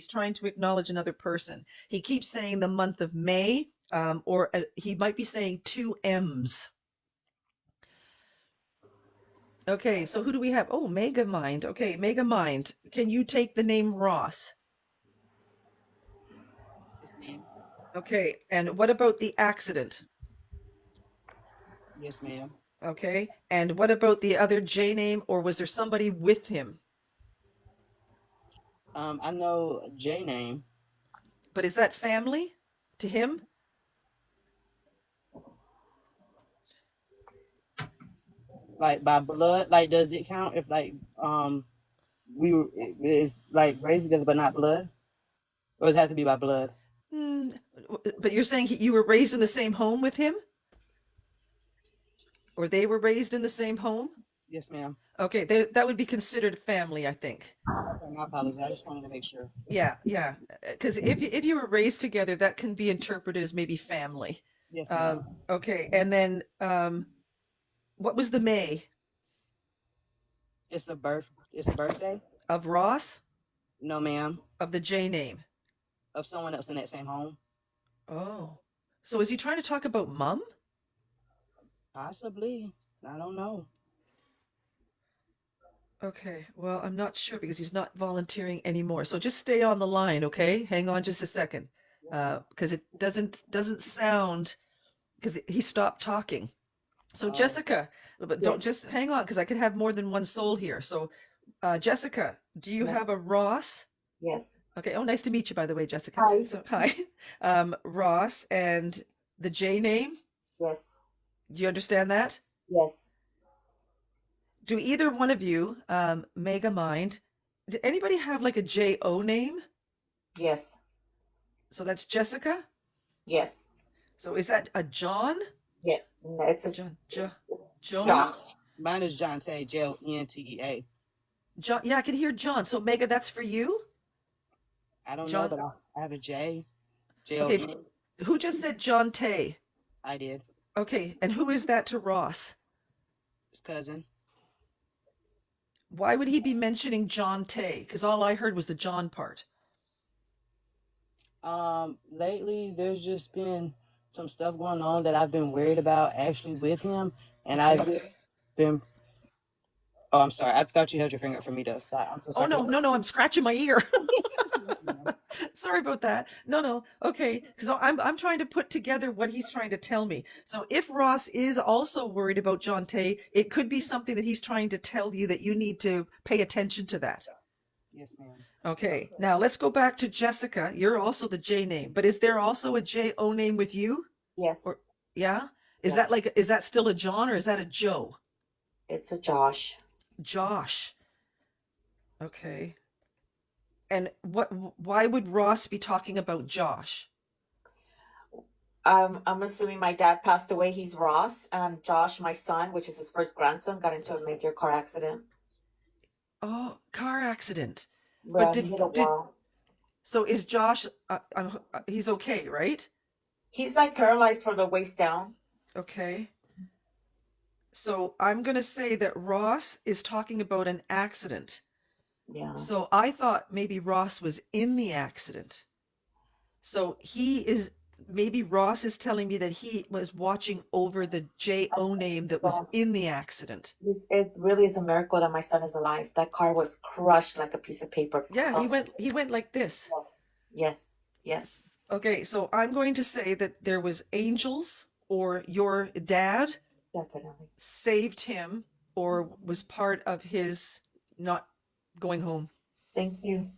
he's trying to acknowledge another person. He keeps saying the month of May, or he might be saying two M's. Okay, so who do we have? Oh, Mega Mind. Okay, Mega Mind. Can you take the name Ross? Yes, ma'am. Okay, and what about the accident? Yes, ma'am. Okay, and what about the other J name, or was there somebody with him? I know J name. But is that family to him? Like by blood, like does it count if like we were it's like raised together but not blood? Or does it have to be by blood? Hmm, but you're saying you were raised in the same home with him, or they were raised in the same home? Yes, ma'am. Okay, that would be considered family, I think. Okay, my apologies. I just wanted to make sure. Yeah, yeah. Because if you were raised together, that can be interpreted as maybe family. Yes, ma'am. Okay, and then what was the May It's a birth. It's a birthday. of Ross, No, ma'am. of the J name? Of someone else in that same home. Oh, so is he trying to talk about mom? Possibly. I don't know. Okay, well, I'm not sure because he's not volunteering anymore. So just stay on the line, okay? Hang on just a second, Yes, ma'am. because it doesn't sound because he stopped talking. So Oh, Jessica, but don't Yes, just hang on because I could have more than one soul here. So Jessica, do you yes, have a Ross? yes. Okay. Oh, nice to meet you, by the way, Jessica. Hi. So hi, Ross and the J name. Yes, Do you understand that? yes, Do either one of you, Mega Mind, did anybody have like a J O name? yes, So that's Jessica. yes. So is that a John? Yeah, no, it's A a John? Joan? Josh. mine is John Tay, Jlentea. John? Yeah, I can hear John. So Mega, that's for you, I don't know, John. but I have a J. Okay. Jon. Who just said John Tay? I did. Okay, and who is that to Ross? His cousin. Why would he be mentioning John Tay? Because all I heard was the John part. Lately there's just been some stuff going on that I've been worried about actually with him, and I've Okay. been. Oh, I'm sorry. I thought you held your finger up for me to stop. I'm so Oh sorry. no, no, no! I'm scratching my ear. Yes, ma'am. Sorry about that. No, no. Okay, because I'm trying to put together what he's trying to tell me. So if Ross is also worried about John Tay, it could be something that he's trying to tell you that you need to pay attention to that. Yes, ma'am. Okay, now let's go back to Jessica. You're also the J name, but is there also a J O name with you? Yes, Or yeah, is yes. that like is that still a John or is that a Joe? It's a Josh. Josh. Okay. And why would Ross be talking about Josh? I'm assuming my dad passed away. He's Ross, and Josh, my son, which is his first grandson, got into a major car accident. Oh, car accident. But Well, he hit a did wall. so is Josh he's okay, right? He's like paralyzed from the waist down. Okay. So I'm going to say that Ross is talking about an accident. Yeah. So I thought maybe Ross was in the accident. So maybe Ross is telling me that he was watching over the J.O. name that was Well, in the accident. it really is a miracle that my son is alive. That car was crushed like a piece of paper. Yeah, he Crushed. went like this. Yes, yes, Okay, so I'm going to say that there was angels or your dad definitely. saved him or was part of his not going home. Thank you.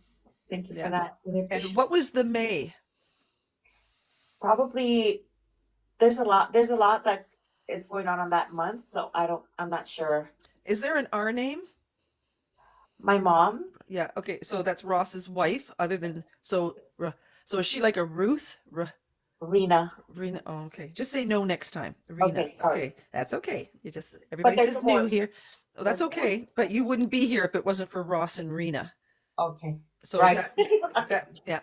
Thank you for Yeah. that. Really And appreciate. what was the May? Probably there's a lot that is going on that month, so I'm not sure. Is there an R name? My mom, Yeah, okay, so that's Ross's wife, other than so is she like a Ruth? Rena. Rena. Oh, okay. Just say no next time. Rena. Okay, sorry. Okay, that's okay. But Everybody's there's just more. new here. Oh, that's There's more. okay. But you wouldn't be here if it wasn't for Ross and Rena. Okay. So Right.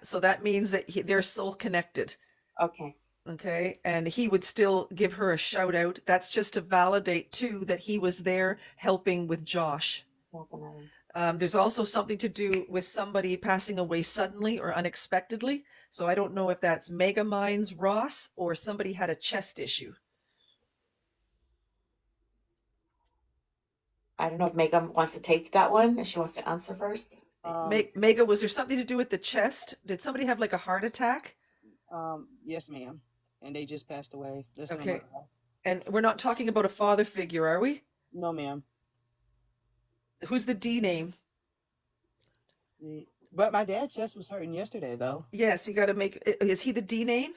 so that means that they're soul connected. Okay. Okay, and he would still give her a shout out. That's just to validate too that he was there helping with Josh. Definitely. There's also something to do with somebody passing away suddenly or unexpectedly. So I don't know if that's Megamind's Ross or somebody had a chest issue. I don't know if Megan wants to take that one, if she wants to answer first. Mega, was there something to do with the chest? Did somebody have like a heart attack? Yes, ma'am. And they just passed away. Just in a Okay. month. And we're not talking about a father figure, are we? No, ma'am. Who's the D name? But my dad's chest was hurting yesterday, though. Yes, you got to make. Is he the D name?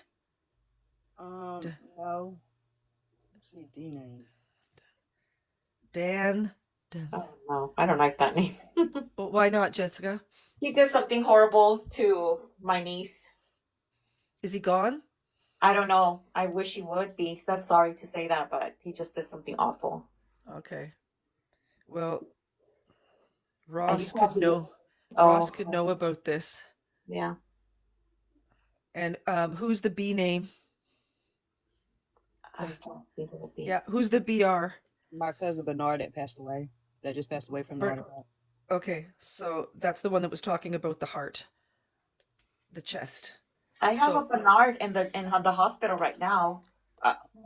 No. Let's see, D name. Dan. I don't know. I don't like that name. Well, why not, Jessica? He did something horrible to my niece. Is he gone? I don't know. I wish he would be. That's sorry to say that, but he just did something awful. Okay. Well, And Ross he could know. Oh, Ross could know about this. yeah. And who's the B name? I can't think of it. Yeah, who's the BR? My cousin Bernard that passed away. That just passed away from the heart attack. Okay, so that's the one that was talking about the heart, the chest. I have So- a Bernard in the hospital right now.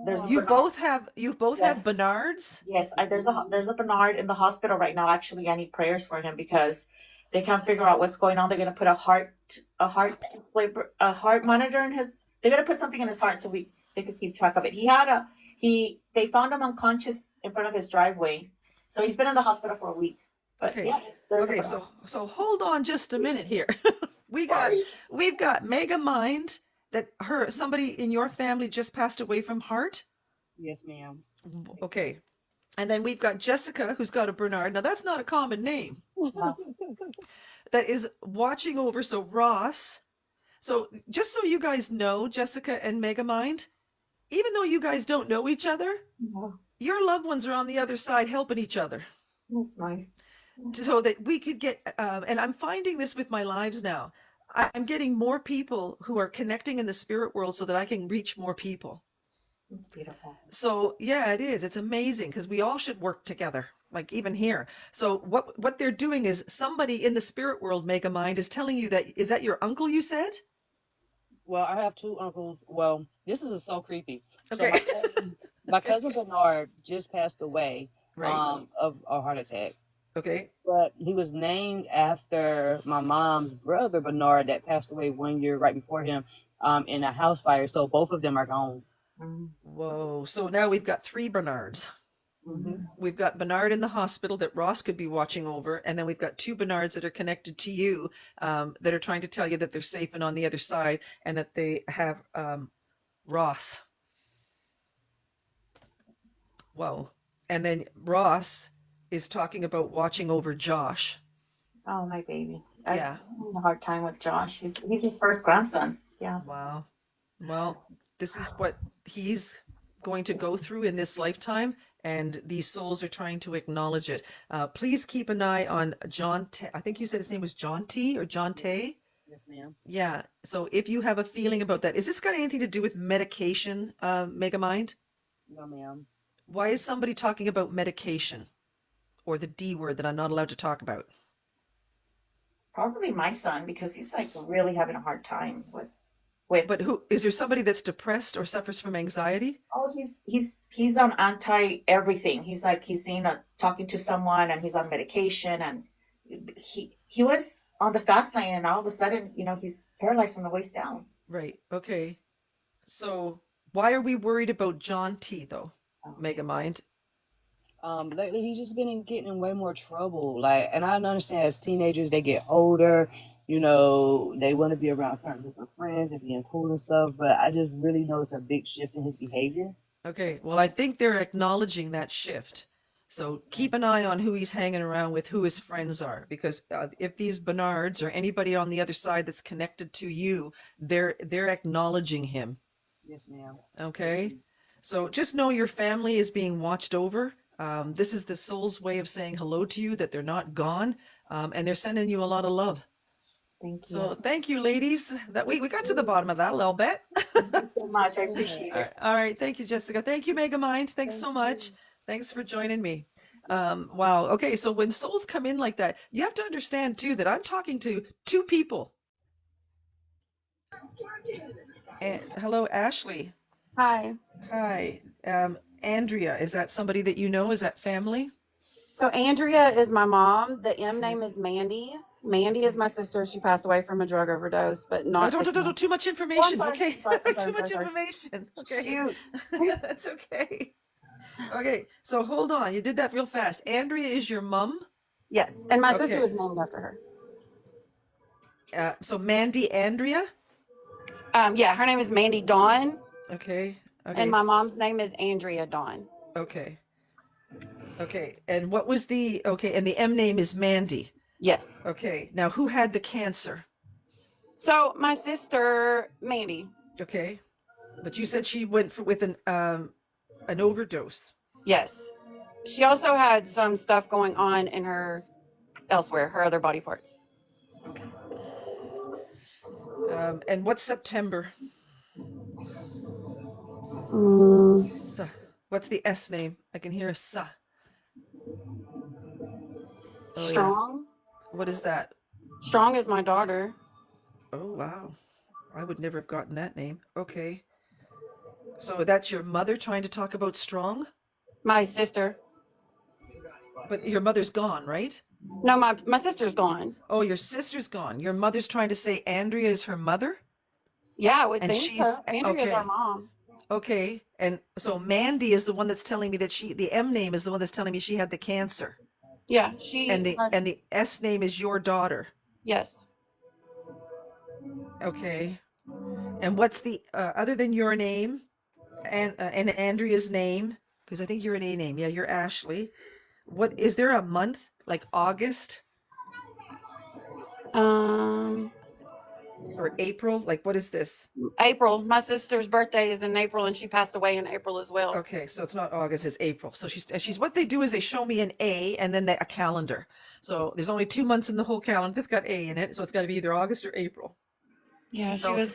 There's a You Bernard- both have Yes. have Bernards? Yes, there's a Bernard in the hospital right now. Actually, I need prayers for him because they can't figure out what's going on. They're gonna put a heart monitor in his. They're gonna put something in his heart so they could keep track of it. They found him unconscious in front of his driveway, so he's been in the hospital for a week. But Okay. yeah, there's a Okay, Bernard. so hold on just a minute here. We've got Mega Mind that somebody in your family just passed away from heart. Yes, ma'am. Okay. And then we've got Jessica who's got a Bernard. Now that's not a common name. No. That is watching over. So Ross. So just so you guys know, Jessica and Megamind, even though you guys don't know each other, No, your loved ones are on the other side helping each other that's nice. so that we could get, and I'm finding this with my lives now. I'm getting more people who are connecting in the spirit world so that I can reach more people. It's beautiful. So yeah, it is. It's amazing because we all should work together, like even here. So what they're doing is somebody in the spirit world, Megamind, is telling you that, is that your uncle you said? Well, I have two uncles. Well, this is so creepy. Okay. So my cousin Bernard just passed away Right. of a heart attack. Okay. But he was named after my mom's brother Bernard that passed away 1 year right before him in a house fire. So both of them are gone. Mm. Whoa. So now we've got 3 Bernards. Mm-hmm. We've got Bernard in the hospital that Ross could be watching over, and then we've got 2 Bernards that are connected to you, that are trying to tell you that they're safe and on the other side, and that they have Ross. Whoa. And then Ross is talking about watching over Josh. Oh, my baby. Yeah. I'm having a hard time with Josh. He's his first grandson. Yeah. Wow. Well, this is what he's going to go through in this lifetime, and these souls are trying to acknowledge it. Please keep an eye on John. I think you said his name was John T or John Tay. Yes, ma'am. Yeah. So if you have a feeling about that, is this got anything to do with medication, Megamind? No, ma'am. Why is somebody talking about medication or the D word that I'm not allowed to talk about? Probably my son because he's like really having a hard time with. But who is there somebody that's depressed or suffers from anxiety? Oh, he's on anti everything. He's like he's seen talking to someone and he's on medication and he was on the fast lane and all of a sudden he's paralyzed from the waist down. Right. Okay. So why are we worried about John T though, Megamind? Lately he's just been getting in way more trouble. And I understand as teenagers they get older, they want to be around certain different friends and being cool and stuff. But I just really noticed a big shift in his behavior. Okay. Well, I think they're acknowledging that shift. So keep an eye on who he's hanging around with, who his friends are, because if these Bernards or anybody on the other side that's connected to you, they're acknowledging him. Yes, ma'am. Okay. So just know your family is being watched over. This is the soul's way of saying hello to you, that they're not gone, and they're sending you a lot of love. Thank you. So thank you, ladies. That we got to the bottom of that a little bit. Thank you so much. I appreciate it. All right. Thank you, Jessica. Thank you, Megamind. Thanks so much. Thanks for joining me. Wow. Okay. So when souls come in like that, you have to understand too that I'm talking to two people. And hello, Ashley. Hi. Hi. Andrea, is that somebody that you know? Is that family? So Andrea is my mom. The M Okay. name is Mandy. Mandy is my sister. She passed away from a drug overdose, but No, not the. don't, too much Oh, I'm information. sorry. Okay. I'm sorry. I'm sorry. Too I'm sorry. much Sorry. information. Okay. Shoot. That's okay. Okay. So hold on. You did that real fast. Andrea is your mom? Yes, and my sister Okay. was named after her. So Mandy Andrea? Yeah, her name is Mandy Dawn, Okay. Okay. and my mom's name is Andrea Dawn. Okay. Okay. And what was the okay, and the M name is Mandy. Yes. Okay. Now who had the cancer? So my sister Mandy. Okay. But you said she went with an overdose. Yes. She also had some stuff going on in her elsewhere, her other body parts. And what's September? Mm, Sa. What's the S name? I can hear a sa. Oh, yeah. Strong. What is that? Strong is my daughter. Oh, wow. I would never have gotten that name. Okay. So that's your mother trying to talk about strong? My sister. But your mother's gone, right? No, my sister's gone. Oh, your sister's gone. Your mother's trying to say Andrea is her mother? Yeah, I would And think she's so. Andrea's okay. our mom. Okay. And so Mandy is the one that's telling me that the M name is the one that's telling me she had the cancer. Yeah, And the S name is your daughter. yes. Okay. And what's the other than your name and Andrea's name? Because I think you're an A name. Yeah, you're Ashley. What is there a month like August Um, or April? Like what is this? April. My sister's birthday is in April, and she passed away in April as well. Okay, so it's not August, it's April. So she's what they do is they show me an A and then a calendar. So there's only 2 months in the whole calendar. This got A in it, so it's got to be either August or April. Yeah, So she was.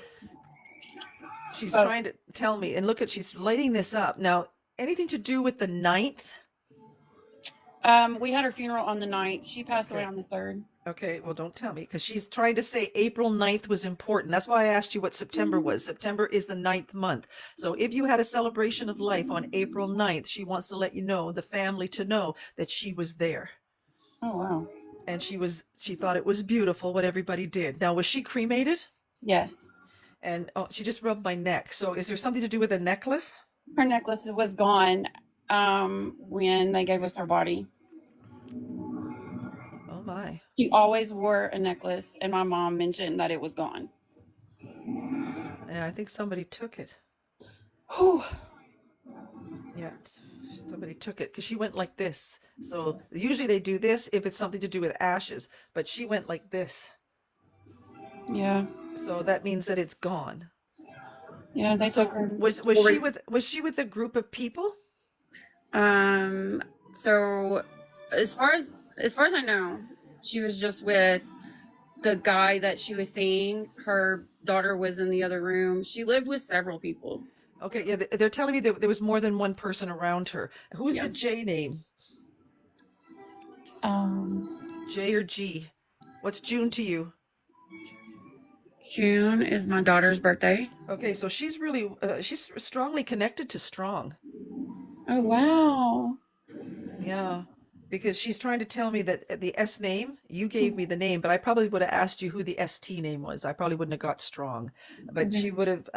she's trying to tell me, and look at she's lighting this up now. Anything to do with the 9th? We had her funeral on the 9th. She passed away Okay. on the 3rd. Okay, well, don't tell me because she's trying to say April 9th was important. That's why I asked you what September was. September is the 9th month. So if you had a celebration of life on April 9th, she wants to let you know, the family to know that she was there. Oh wow. And she thought it was beautiful what everybody did. Now, was she cremated? Yes. And oh, she just rubbed my neck. So is there something to do with a necklace? Her necklace was gone when they gave us her body. Oh my. She always wore a necklace, and my mom mentioned that it was gone. Yeah, I think somebody took it. Whew. Yeah, somebody took it because she went like this. So usually they do this if it's something to do with ashes, but she went like this. Yeah. So that means that it's gone. Yeah, they So took her. was she with a group of people? So as far as I know, she was just with the guy that she was seeing. Her daughter was in the other room. She lived with several people. Okay, yeah, they're telling me that there was more than one person around her. Who's Yeah. the J name? J or G? What's June to you? June is my daughter's birthday. Okay, so she's really she's strongly connected to strong. Oh wow. Yeah, because she's trying to tell me that the S name, you gave me the name, but I probably would have asked you who the ST name was. I probably wouldn't have got strong, but she would have.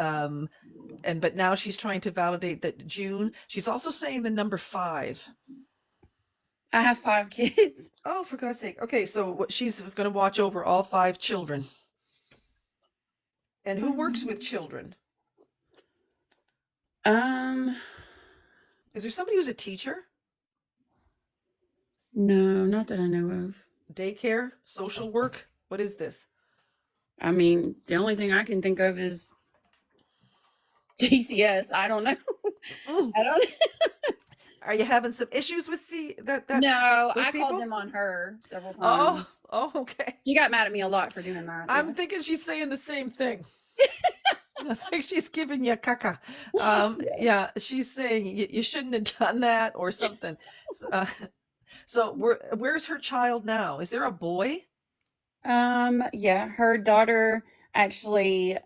But now she's trying to validate that June. She's also saying the number 5. I have 5 kids. Oh, for God's sake. Okay, so she's going to watch over all 5 children. And who works with children? Is there somebody who's a teacher? No, not that I know of. Daycare? Social work? What is this? I mean, the only thing I can think of is GCS. I don't know. I don't. Are you having some issues with that? No, those I people? called them on her several times. Oh, okay. She got mad at me a lot for doing that. I'm thinking she's saying the same thing. I think she's giving you caca. Yeah, she's saying you shouldn't have done that or something. So, So where's her child now? Is there a boy? Yeah, her daughter actually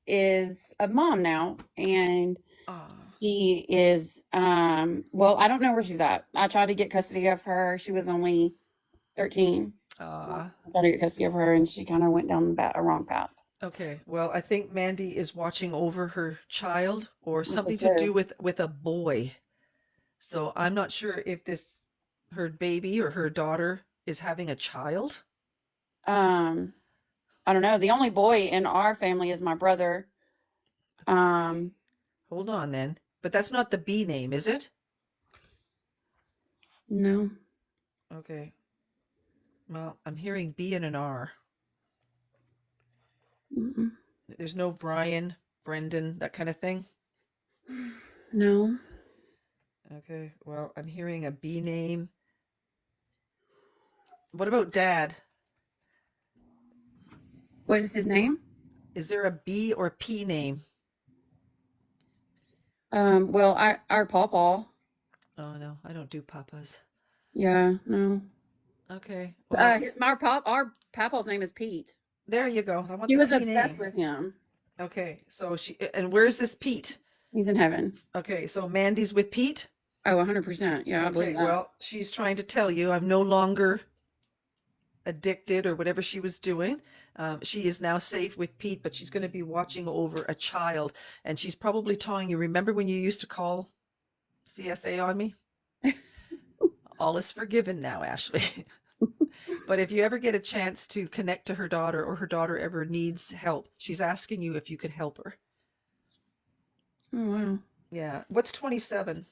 is a mom now, and Ah, she is well, I don't know where she's at. I tried to get custody of her. She was only 13. ah. I tried to get custody of her, and she kind of went down a wrong path. Okay. Well, I think Mandy is watching over her child or Yeah, for something to sure. do with a boy. So I'm not sure if this her baby or her daughter is having a child. Um, I don't know. The only boy in our family is my brother. Um, Hold on then. But that's not the B name, is it? no. Okay. Well, I'm hearing B and an R. Mm-mm. There's no Brian, Brendan, that kind of thing. No. Okay. Well, I'm hearing a B name. What about dad? What is his name? Is there a B or P name? Well, our pawpaw. Oh no, I don't do papas. Yeah, no. Okay. Well, Our pawpaw's name is Pete. there you go. I want She the was P obsessed name. with him. Okay. So and where's this Pete? He's in heaven. Okay, so Mandy's with Pete. Oh, 100%. Yeah, I believe Okay, that. well, she's trying to tell you I'm no longer addicted or whatever she was doing. She is now safe with Pete, but she's going to be watching over a child. And she's probably telling you, remember when you used to call CSA on me? All is forgiven now, Ashley. But if you ever get a chance to connect to her daughter or her daughter ever needs help, she's asking you if you could help her. Oh, wow. Yeah. What's 27?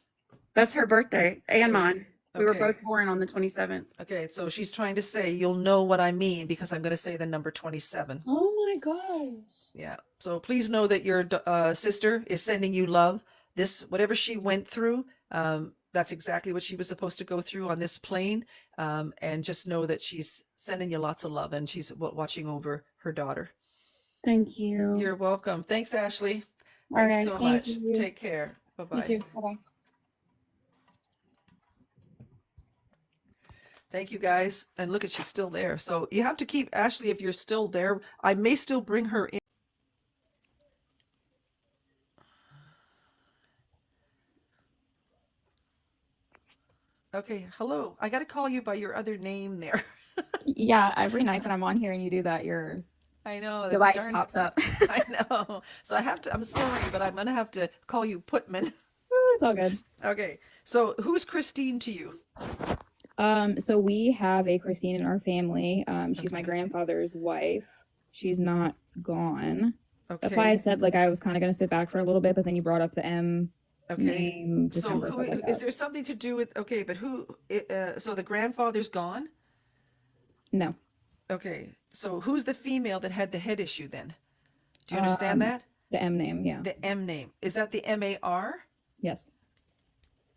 That's her birthday and mine. We were Okay. both born on the 27th. Okay, so she's trying to say you'll know what I mean because I'm going to say the number 27. Oh my gosh. Yeah. So please know that your sister is sending you love. This, whatever she went through, that's exactly what she was supposed to go through on this plane. And just know that she's sending you lots of love and she's watching over her daughter. Thank you. You're welcome. Thanks, Ashley. All Thanks right. so Thank much. you. Take care. You Bye-bye. too. Bye-bye. Thank you guys. And look at she's still there. So you have to keep Ashley if you're still there. I may still bring her in. Okay, hello. I got to call you by your other name there. Yeah, every night that I'm on here and you do that, your I know that device darn. pops up. I know. So I have to. I'm sorry, but I'm gonna have to call you Putman. It's all good. Okay. So who's Christine to you? So we have a Christine in our family. She's my Okay. grandfather's wife. She's not gone. That's why I Okay. said like I was kind of gonna sit back for a little bit, but then you brought up the M Okay. name, So December, who stuff like is that. there something to do with? Okay, but who? So the grandfather's gone. No. Okay. So who's the female that had the head issue then? Do you understand Um, that? the M name, yeah. The M name. Is that the MAR? Yes.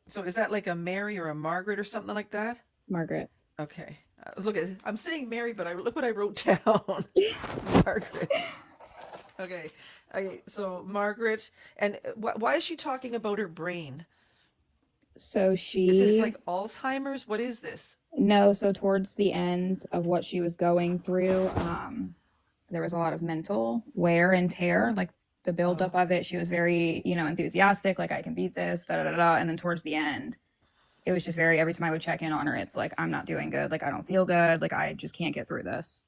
So is that like a Mary or a Margaret or something like that? Margaret. Okay. Look at I'm saying Mary, but look what I wrote down. Margaret. Okay. So Margaret, and why is she talking about her brain? So Is this she, like Alzheimer's? What is this? no, so towards the end of what she was going through, there was a lot of mental wear and tear, like the buildup Oh, of it. She was very, enthusiastic, like I can beat this, da da da da. And then towards the end, it was just very, every time I would check in on her, it's like, I'm not doing good. Like I don't feel good. Like I just can't get through this.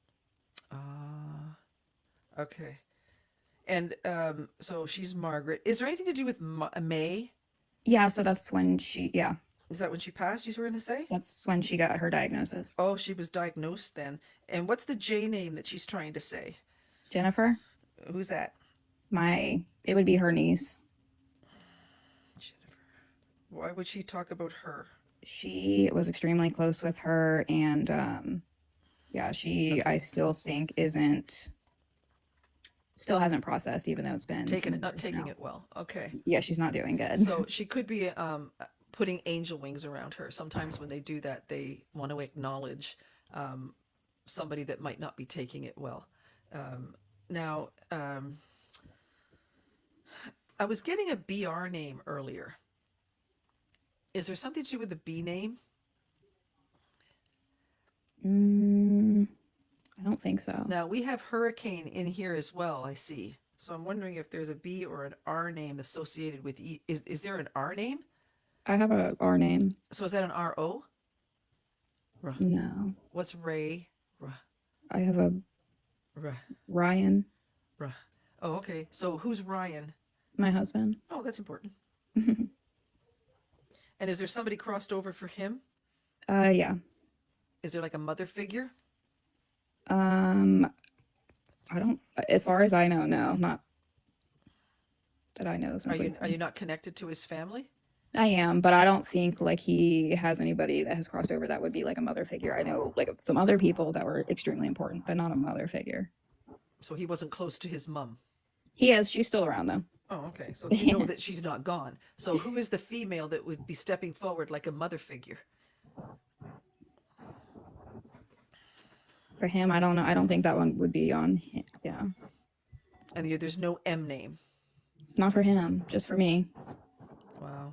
okay. And so she's Margaret. Is there anything to do with May? Yeah. So that's when yeah, Is that when she passed, you were going to say? that's when she got her diagnosis. Oh, she was diagnosed then. And what's the J name that she's trying to say? Jennifer, Who's that? it would be her niece. Jennifer. Why would she talk about her? She was extremely close with her. And yeah, I still think still hasn't processed, even though it's been Taking some it, not years taking now. it well. Okay. Yeah, she's not doing good. So she could be putting angel wings around her. Sometimes when they do that, they want to acknowledge somebody that might not be taking it well. Now, I was getting a BR name earlier. Is there something to do with the B name? Mm, I don't think so. Now we have hurricane in here as well, I see. So I'm wondering if there's a B or an R name associated with E. Is there an R name? I have a R name. So is that an R-O? No. What's Ray? I have a Ruh, Ryan, ruh. Oh, okay. So who's Ryan? my husband. Oh, that's important. And is there somebody crossed over for him? Yeah. Is there like a mother figure? I don't, as far as I know, no, not that I know. Are you not connected to his family? I am, but I don't think like he has anybody that has crossed over that would be like a mother figure. I know like some other people that were extremely important, but not a mother figure. So he wasn't close to his mom. He is. She's still around though. Oh, okay. So you know that she's not gone. So who is the female that would be stepping forward like a mother figure? For him, I don't know. I don't think that one would be on him. Yeah. And there's no M name. Not for him, just for me. Wow.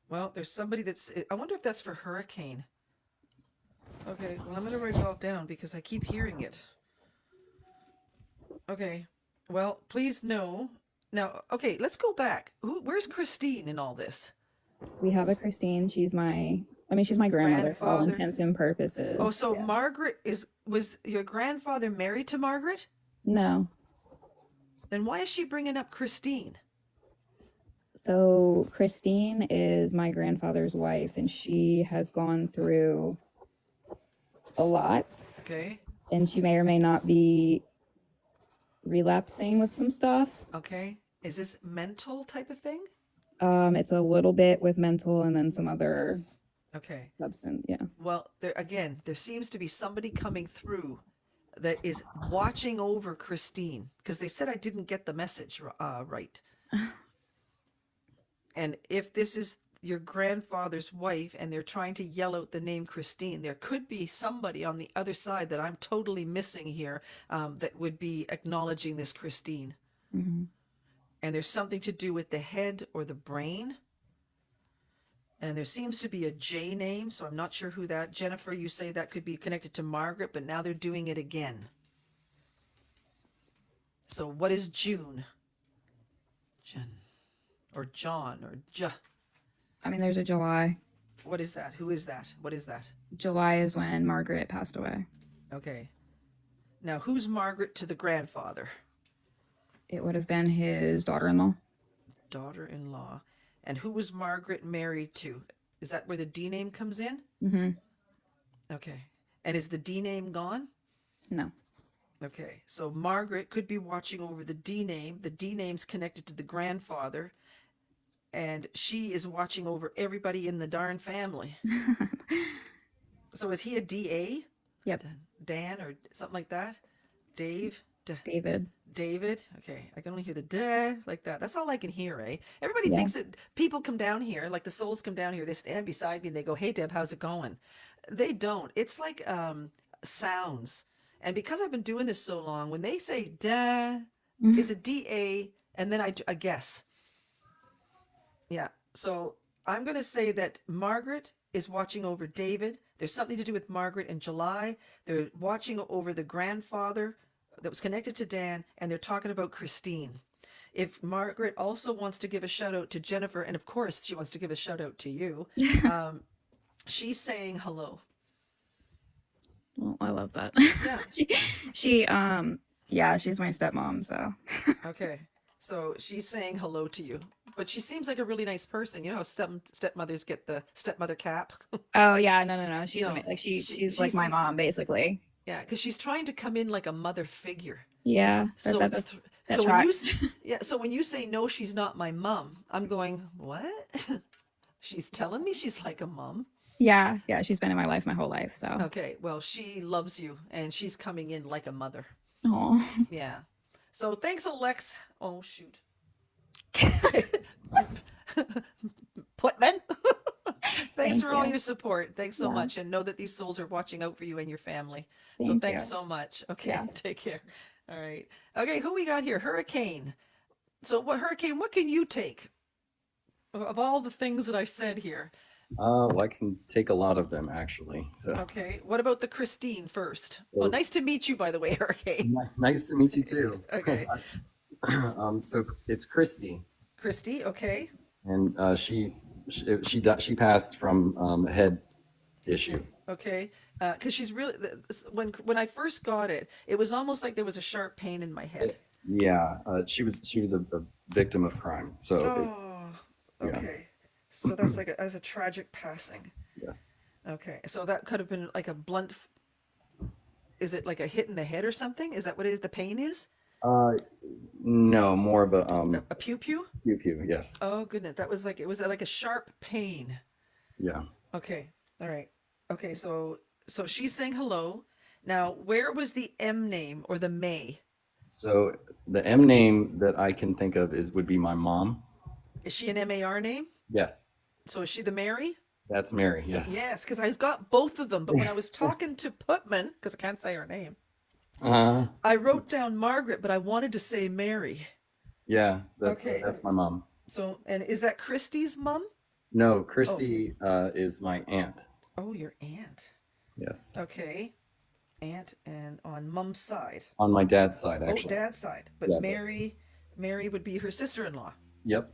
Well, there's somebody I wonder if that's for hurricane. Okay, well, I'm going to write it all down because I keep hearing it. Okay, well, please know. Now, okay, let's go back. Where's Christine in all this? We have a Christine. She's my grandmother for all Grandfather. intents and purposes. Oh, so Yeah. Margaret was your grandfather married to Margaret? No. Then why is she bringing up Christine? So Christine is my grandfather's wife, and she has gone through a lot, Okay, and she may or may not be relapsing with some stuff. okay. Is this mental type of thing? It's a little bit with mental and then some other Okay. substance. Yeah. Well, there seems to be somebody coming through that is watching over Christine because they said I didn't get the message right. And if this is your grandfather's wife and they're trying to yell out the name Christine, there could be somebody on the other side that I'm totally missing here that would be acknowledging this Christine. Hmm. And there's something to do with the head or the brain. And there seems to be a J name, so I'm not sure who that. Jennifer, you say that could be connected to Margaret, but now they're doing it again. So what is June? Jen. Or John, or I mean, there's a July. What is that? Who is that? What is that? July is when Margaret passed away. Okay. Now, who's Margaret to the grandfather? It would have been his daughter-in-law. Daughter-in-law. And who was Margaret married to? Is that where the D name comes in? Mm-hmm. Okay. And is the D name gone? No. Okay. So Margaret could be watching over the D name. The D name's connected to the grandfather. And she is watching over everybody in the darn family. So is he a DA? Yep. Dan or something like that? Dave? David. David? Okay, I can only hear the duh like that. That's all I can hear, eh? Everybody Yeah. thinks that people come down here, like the souls come down here, they stand beside me and they go, hey, Deb, how's it going? They don't. It's like sounds. And because I've been doing this so long, when they say duh, Mhm. it's a DA, and then I guess. Yeah, so I'm going to say that Margaret is watching over David. There's something to do with Margaret in July. They're watching over the grandfather that was connected to Dan, and they're talking about Christine. If Margaret also wants to give a shout out to Jennifer, and of course she wants to give a shout out to you, she's saying hello. Well, I love that. Yeah. Yeah, she's my stepmom, so. Okay. So she's saying hello to you. But she seems like a really nice person. You know how stepmothers get the stepmother cap? Oh yeah, no. She's No, like she's she's like my mom basically. Yeah, because she's trying to come in like a mother figure. Yeah. So that, it's that so when you tracks. so when you say no, she's not my mom, I'm going, what? She's telling me she's like a mom. Yeah, she's been in my life my whole life, so. Okay, well, she loves you and she's coming in like a mother. Oh. Yeah. So thanks, Alex. Oh shoot. Putman. Thanks Thank for all you. your support. Thanks so Yeah. much. And know that these souls are watching out for you and your family. So Thank thanks you. so much. Okay, Yeah. take care. All right. Okay, who we got here? Hurricane. So Hurricane, what can you take of all the things that I said here? Well, I can take a lot of them actually. So, Okay. What about the Christine first? Oh, so nice to meet you, by the way, Hurricane. nice to meet you too. Okay. So it's Christy, Christy, okay. and she passed from a head issue. Okay. Because she's really, when I first got it, it was almost like there was a sharp pain in my head. Yeah, she was a victim of crime. So Oh, yeah, okay. So that's like as a tragic passing. yes. Okay. So that could have been like a blunt, is it like a hit in the head or something? Is that what it is? The pain is? Uh, no, more of a A pew pew? pew pew. Yes. Oh, goodness. That was like, it was like a sharp pain. Yeah. Okay. All right. Okay. So she's saying hello. Now, where was the M name or the May? So the M name that I can think of would be my mom. Is she an MAR name? Yes, So is she the Mary? that's Mary. Yes. Yes, because I got both of them. But when I was talking to Putman, because I can't say her name, Uh, I wrote down Margaret, but I wanted to say Mary. yeah, Okay. that's my mom. So, and is that Christy's mom? No, Christy is my aunt. Oh, your aunt. Yes, Okay. Aunt and on mom's side. on my dad's side Oh, actually. dad's side. But Yeah, Mary would be her sister-in-law. Yep.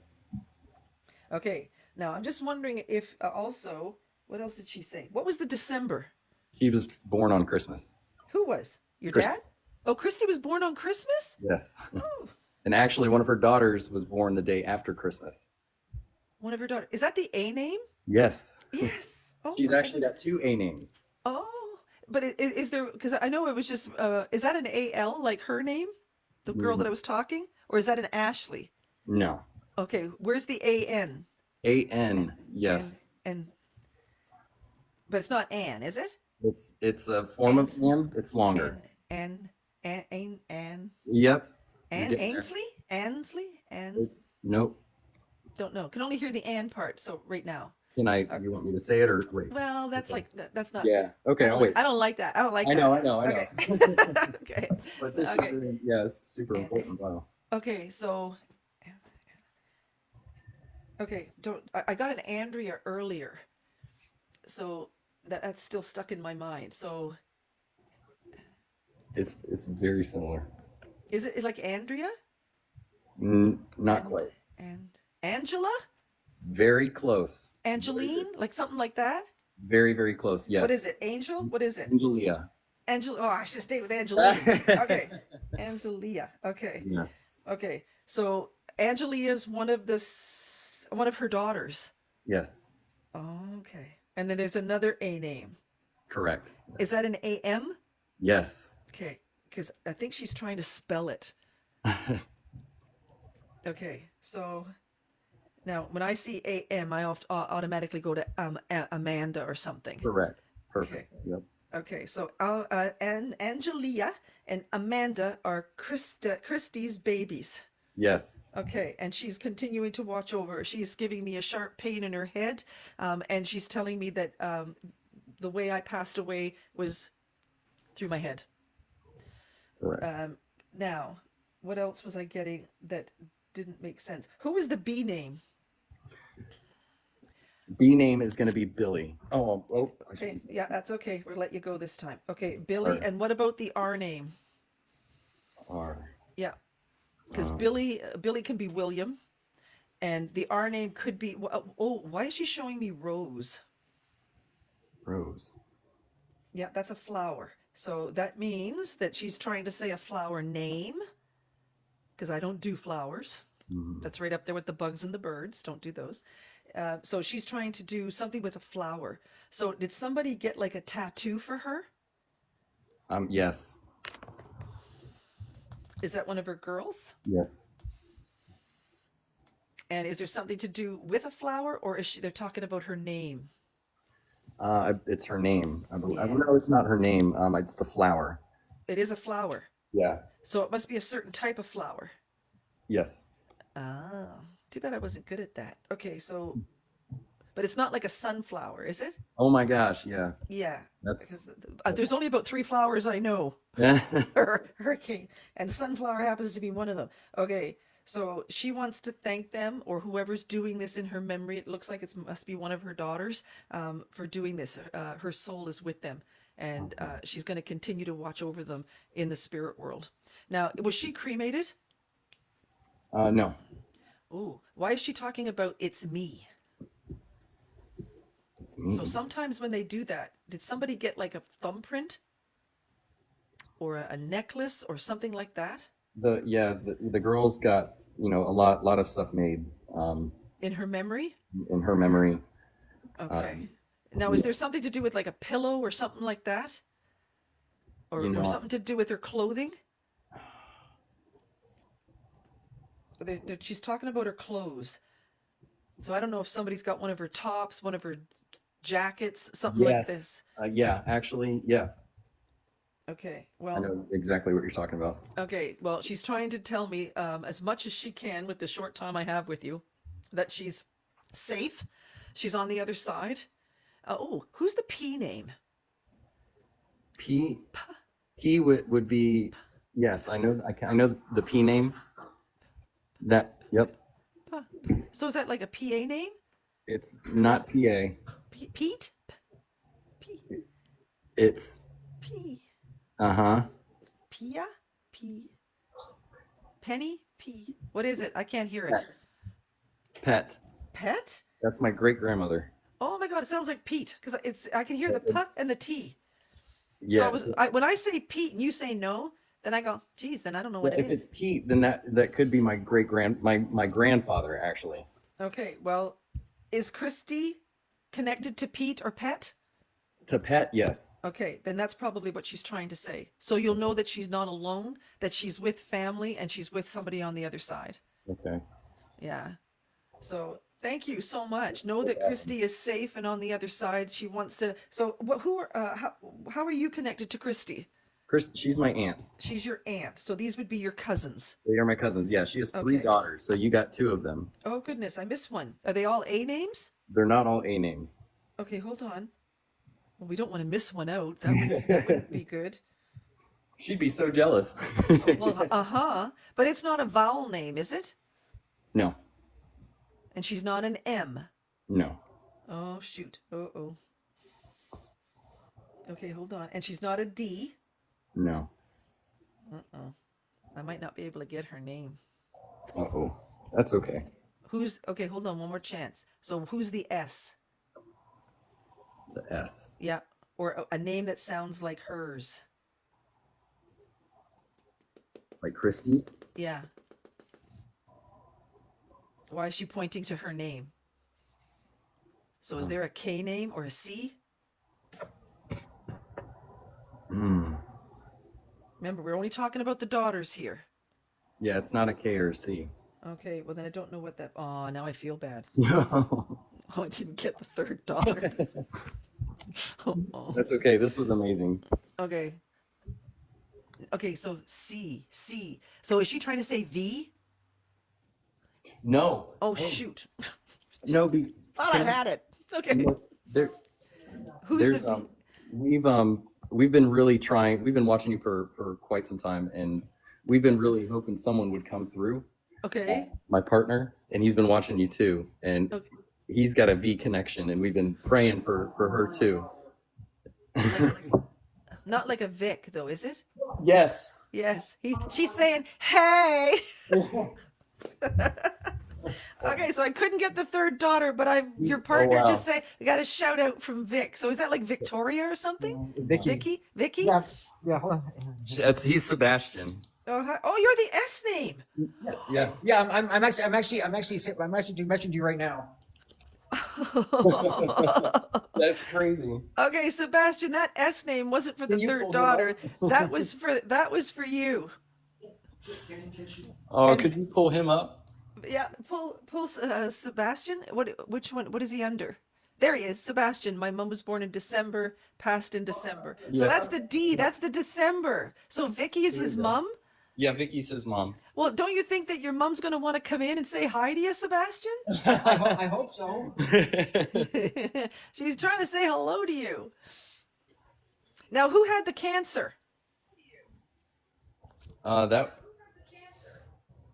Okay. Now, I'm just wondering if also, what else did she say? What was the December? She was born on Christmas. Who was? Your Christy. dad? Oh, Christy was born on Christmas? Yes. Oh, And actually, one of her daughters was born the day after Christmas. one of her daughters. Is that the A name? Yes. Yes. Oh, She's my actually goodness. got two A names. Oh, but is there, because I know it was just, is that an AL, like her name? The girl that I was talking? Or is that an Ashley? No. Okay, where's the AN? AN. Yes. And but it's not Ann, is it? It's a form of Ann. It's longer. Ann, Yep. You're Ann, getting there. Ainsley? Ansley? Ann? It's nope. Don't know. Can only hear the Ann part, so right now. Can I? You want me to say it or wait? Well, that's Okay. like, that's not, Yeah. Okay. I'll wait. I don't like that. I don't like I that. know. I know. Okay. Okay. But this Okay. is really, yeah, it's super important. Wow. Okay, so okay, don't I got an Andrea earlier. So that's still stuck in my mind. So It's very similar. is it like Andrea? Not And quite. and Angela? Very close. Angeline? Like something like that? Very, very close. Yes. What is it? Angel? What is it? Angelia. Angel. Oh, I should stay with Angeline. Okay. Angelia. Okay. Yes. Okay. So Angelia's one of one of her daughters. Yes. Okay. And then there's another A name. Correct. Is that an AM? Yes. Okay. Because I think she's trying to spell it. Okay. So now when I see AM, I automatically go to Amanda or something. Correct. Perfect. Okay. Yep. Okay, so and Angelia and Amanda are Christy's babies. Yes. Okay, and she's continuing to watch over her. She's giving me a sharp pain in her head, and she's telling me that the way I passed away was through my head. Correct. Now, what else was I getting that didn't make sense? Who was the B name? B name is going to be Billy. Oh. I Okay, shouldn't say yeah, that's okay. We'll let you go this time. Okay, Billy, Alright. and what about the R name? R. Yeah. Because Um, Billy can be William, and the R name could be. Oh, why is she showing me Rose? Rose. Yeah, that's a flower. So that means that she's trying to say a flower name. Because I don't do flowers. Mhm. That's right up there with the bugs and the birds. Don't do those. So she's trying to do something with a flower. So did somebody get like a tattoo for her? Yes. Is that one of her girls? Yes. And is there something to do with a flower, or is they're talking about her name? It's her name. I Yeah. know it's not her name. It's the flower. It is a flower. Yeah. So it must be a certain type of flower. Yes. Ah, too bad I wasn't good at that. Okay, so, but it's not like a sunflower, is it? Oh my gosh. Yeah. Yeah, That's. because there's only about 3 flowers I know. Yeah. Hurricane, and sunflower happens to be one of them. Okay, So she wants to thank them or whoever's doing this in her memory. It looks like it must be one of her daughters for doing this. Her soul is with them, and she's going to continue to watch over them in the spirit world. Now, was she cremated? No. Ooh, why is she talking about it's me? It's me. So sometimes when they do that, did somebody get like a thumbprint or a necklace or something like that The girls got, you know, a lot of stuff made in her memory? in her memory. Okay. Now, is there something to do with like a pillow or something like that? Or, You know, or something to do with her clothing? She's talking about her clothes. So I don't know if somebody's got one of her tops, one of her jackets, something like Yes. this. Yeah, actually, yeah. Okay. I Well, know exactly what you're talking about. okay. Well, she's trying to tell me as much as she can with the short time I have with you that she's safe. She's on the other side. Oh, who's the P name? P would be, yes, I know the P name. That, yep. So is that like a PA name? It's not PA. Pete? P. It's P. uh-huh. Pia? P. Penny? P. What is it? I can't hear it. Pet. Pet? That's my great grandmother. Oh my God, it sounds like Pete because I can hear the P and the T. Yeah. So when I say Pete and you say no, then I go, geez, then I don't know what it If is. it's Pete, then that could be my my grandfather actually. Okay, well, is Christy connected to Pete or Pet? To Pet, yes. Okay, then that's probably what she's trying to say. So you'll know that she's not alone, that she's with family and she's with somebody on the other side. Okay. Yeah. So thank you so much. Know that Christy is safe and on the other side. She wants to. So how are you connected to Christy? She's my aunt. She's your aunt. So these would be your cousins. They are my cousins. Yeah, she has three Okay. daughters, so you got two of them. Oh goodness, I missed one. Are they all A names? They're not all A names. Okay, hold on. Well, we don't want to miss one out. That wouldn't be good. She'd be so jealous. Well, but it's not a vowel name, is it? No. And she's not an M. No. Oh shoot. Oh. Okay, hold on. And she's not a D. No. I might not be able to get her name. Uh-oh. That's okay. Okay, hold on, one more chance. So who's the S? The S. Yeah, or a name that sounds like hers. Like Christy? Yeah. Why is she pointing to her name? So is there a K name or a C? Remember, we're only talking about the daughters here. Yeah, it's not a K or a C. Okay, well then I don't know what that. Oh, now I feel bad. No. Oh, I didn't get the third daughter. Oh. That's okay. This was amazing. Okay. Okay, so C. So is she trying to say V? No. Oh, shoot. No, Thought I had it. Okay. no, there, Who's the there's, V? we've been really trying. We've been watching you for quite some time, and we've been really hoping someone would come through. Okay. My partner, and he's been watching you too, and Okay. he's got a V connection, and we've been praying for her too. Not like a Vic, though, is it? Yes. Yes. She's saying, hey. Okay, so I couldn't get the third daughter, but your partner just said, I got a shout out from Vic. So is that like Victoria or something? Vicky. Vicky? Yeah, hold on. He's Sebastian. Oh, hi. Oh, you're the S name. Yeah. Yeah, I'm actually mentioning to you right now. That's crazy. Okay, Sebastian, that S name wasn't for the Can you third pull him daughter. up? That was for you. Oh, could you pull him up? Yeah, pull Sebastian. Which one? What is he under? There he is, Sebastian. My mom was born in December, passed in December. So Yeah. that's the D. That's the December. So Vicky is his mom. Yeah, Vicky's his mom. Well, don't you think that your mom's going to want to come in and say hi to you, Sebastian? I hope so. She's trying to say hello to you. Now, who had the cancer? That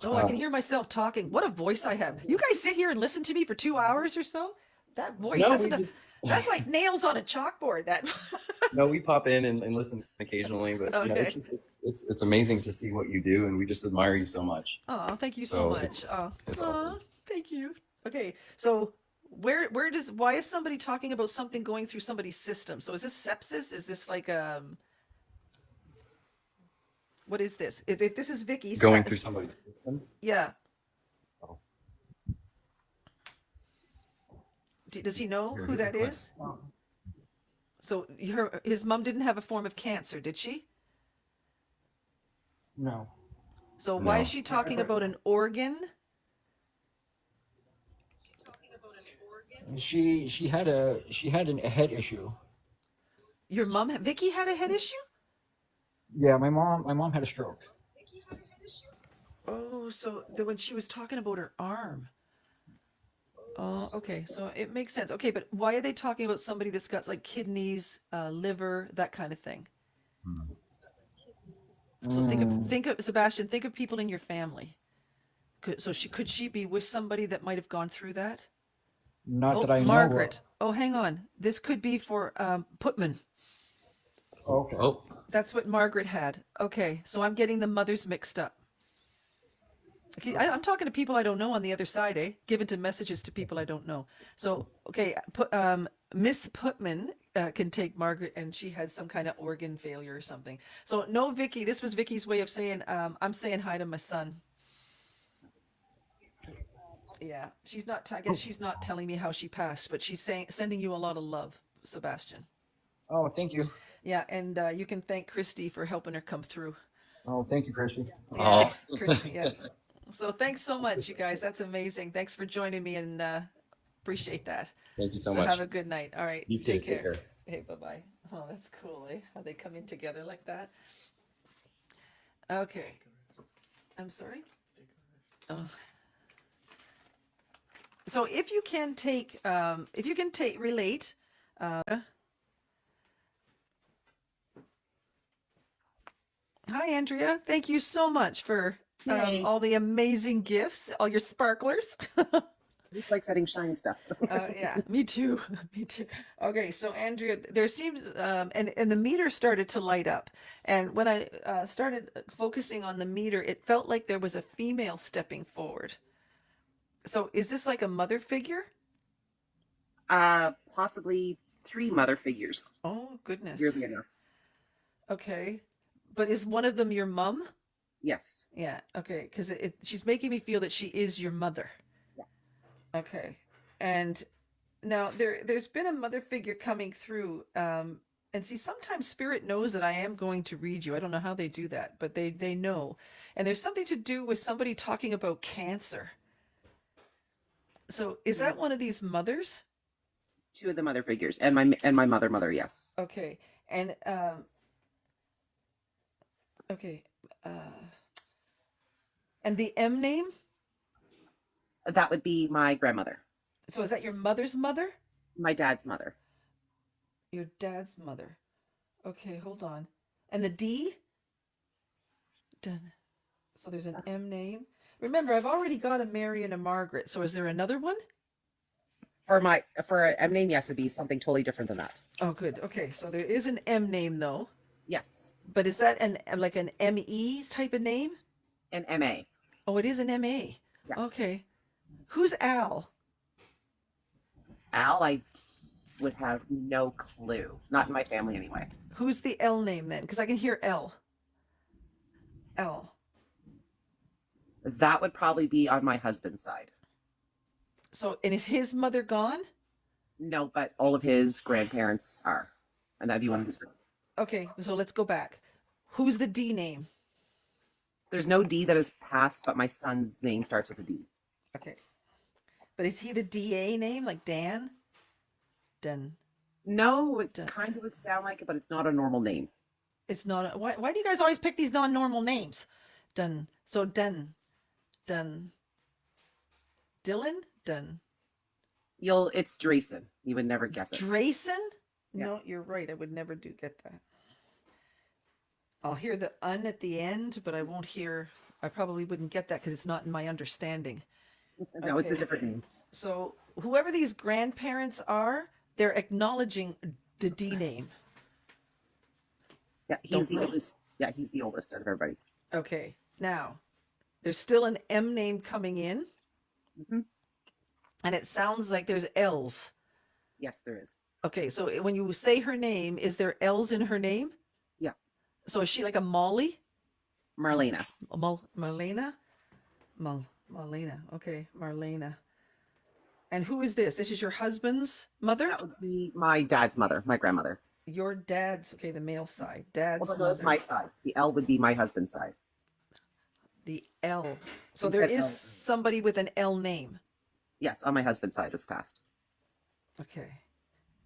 Oh, I can hear myself talking. What a voice I have. You guys sit here and listen to me for 2 hours or so? That voice, No, that's, we just that's like nails on a chalkboard. That. no, we pop in and listen occasionally, but you know, Okay. it's amazing to see what you do, and we just admire you so much. Oh, thank you so So much. it's Oh, it's aw, awesome. thank you. Okay, so why is somebody talking about something going through somebody's system? So is this sepsis? Is this like what is this? If this is Vicky, Going through somebody's system. yeah. Oh. Does he know Here, who here's the that clip. is? So his mom didn't have a form of cancer, did she? No. So why No. is she talking about an organ? She had a head issue. Your mom, Vicky, had a head issue? Yeah, my mom had a stroke. Oh, so when she was talking about her arm. Oh, okay. So it makes sense. Okay, but why are they talking about somebody that's got like kidneys, liver, that kind of thing? So think of Sebastian. Think of people in your family. Could she be with somebody that might have gone through that? Not Oh, that I know Margaret. Oh, hang on. This could be for Putman. of. Okay. Oh, That's what Margaret had. Okay, so I'm getting the mothers mixed up. Okay, I'm talking to people I don't know on the other side, eh? Given to messages to people I don't know. So, okay, Miss Putman can take Margaret, and she had some kind of organ failure or something. So, no, Vicky, this was Vicky's way of saying, I'm saying hi to my son. Yeah, she's not, I guess she's not telling me how she passed, but she's sending you a lot of love, Sebastian. Oh, thank you. Yeah, and you can thank Christy for helping her come through. Oh, thank you, Christy. Yeah, oh. Christy, yeah. So thanks so much, you guys. That's amazing. Thanks for joining me, and appreciate that. Thank you so So much. have a good night. All right. You too. Take care. Hey, bye-bye. Oh, that's cool, eh? How they come in together like that. Okay. I'm sorry? Oh. So if you can relate, hi, Andrea. Thank you so much for Yay. all the amazing gifts, all your sparklers. Just like setting shiny stuff. Yeah, me too. Me too. Okay, so Andrea, there seems and the meter started to light up, and when I started focusing on the meter, it felt like there was a female stepping forward. So is this like a mother figure? Possibly 3 mother figures. Oh goodness. Weirdly enough. Okay, but is one of them your mom? Yes. Yeah. Okay, because she's making me feel that she is your mother. Yeah. Okay, and now there's been a mother figure coming through. And see, sometimes spirit knows that I am going to read you. I don't know how they do that, but they know. And there's something to do with somebody talking about cancer. So is that one of these mothers? 2 of the mother figures, and my mother. Yes. Okay, and okay, and the M name. That would be my grandmother, So is that your mother's mother? my dad's mother. Your dad's mother. Okay, hold on. And the D? Done. So there's an M name. Remember, I've already got a Mary and a Margaret. So is there another one? For an M name, yes, it'd be something totally different than that. Oh, good. Okay, so there is an M name though. Yes. But is that like an ME type of name? An MA. Oh, it is an MA. Yeah. Okay. Who's Al? Al, I would have no clue. Not in my family anyway. Who's the L name then? Because I can hear L. L. That would probably be on my husband's side. So, and is his mother gone? No, but all of his grandparents are. And that'd be one of his. Okay, so let's go back. Who's the D name? There's no D that is passed, but my son's name starts with a D. Okay. But is he the DA name, like Dan? Dun. No, it Dun. kind of would sound like it, but it's not a normal name. It's not. Why do you guys always pick these non-normal names? Dun. So Dun. Dun. Dylan? Dun. It's Drayson. You would never guess it. Drayson? Yeah. No, you're right. I would never get that. I'll hear the un at the end, but I won't hear I probably wouldn't get that because it's not in my understanding. No, it's a Okay. different name. So whoever these grandparents are, they're acknowledging the D name. Yeah, he's Don't the know. oldest. Yeah, he's the oldest out of everybody. Okay. Now, there's still an M name coming in, Hmm. and it sounds like there's L's. Yes, there is. Okay, so when you say her name, is there L's in her name? Yeah, So is she like a Molly? Marlena. Marlena? Marlena. Okay, Marlena. And who is this? This is your husband's mother? That would be my dad's mother, my grandmother. Your dad's, okay, the male side. Dad's Well, no, that's my mother. side. The L would be my husband's side. The L. So You there said is L. somebody with an L name. Yes, on my husband's side that's passed. Okay.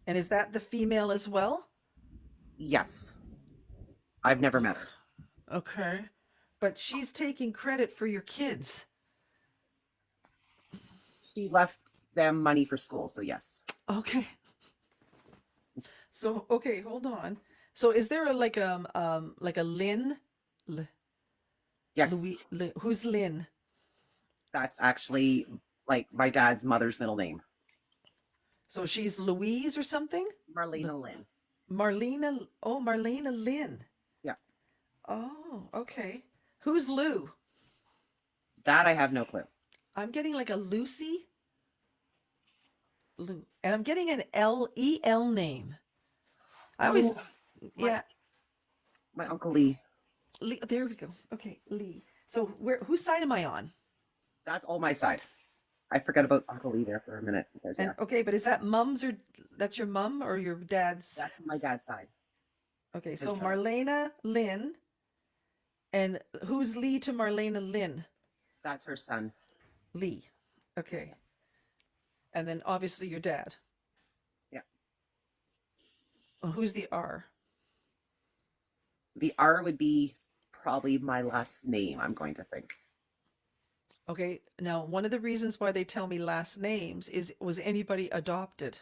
And is that the female as well? Yes. I've never met her. Okay. But she's taking credit for your kids. She left them money for school, so yes. Okay. So, okay, hold on. So is there a like a Lynn? Yes. Who's Lynn? That's actually like my dad's mother's middle name. So she's Louise or something? Marlena Lynn. Marlena. Oh, Marlena Lynn. Yeah. Oh, okay. Who's Lou? That I have no clue. I'm getting like a Lucy. Lou. And I'm getting an L-E-L name. I always, yeah. My Uncle Lee. Lee, there we go. Okay, Lee. So whose side am I on? That's all my side. I forgot about Uncle Lee there for a minute. Because, And yeah, okay, but is that mom's or that's your mom or your dad's? that's my dad's side. Okay, his so brother. Marlena Lynn. And who's Lee to Marlena Lynn? That's her son. Lee. Okay. And then obviously your dad. Yeah. Well, who's the R? The R would be probably my last name, I'm going to think. Okay, now one of the reasons why they tell me last names is was anybody adopted?